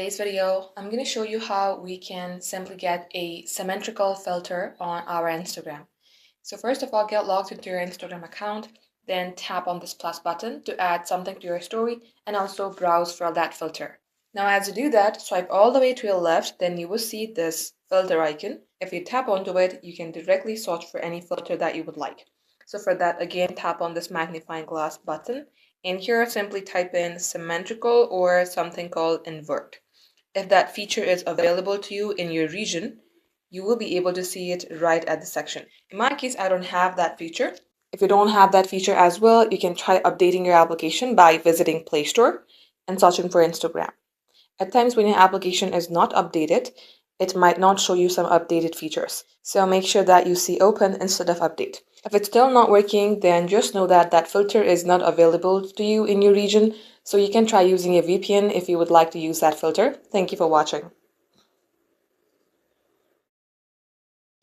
today's video, I'm going to show you how we can simply get a symmetrical filter on our Instagram. So first of all, get logged into your Instagram account, then tap on this plus button to add something to your story and also browse for that filter. Now as you do that, swipe all the way to your left, then you will see this filter icon. If you tap onto it, you can directly search for any filter that you would like. So for that, again, tap on this magnifying glass button. And here, simply type in symmetrical or something called invert. If that feature is available to you in your region, you will be able to see it right at the section. In my case, I don't have that feature. If you don't have that feature as well, you can try updating your application by visiting Play Store and searching for Instagram. At times when your application is not updated, it might not show you some updated features. So make sure that you see open instead of update. If it's still not working, then just know that that filter is not available to you in your region. So you can try using a VPN if you would like to use that filter. Thank you for watching.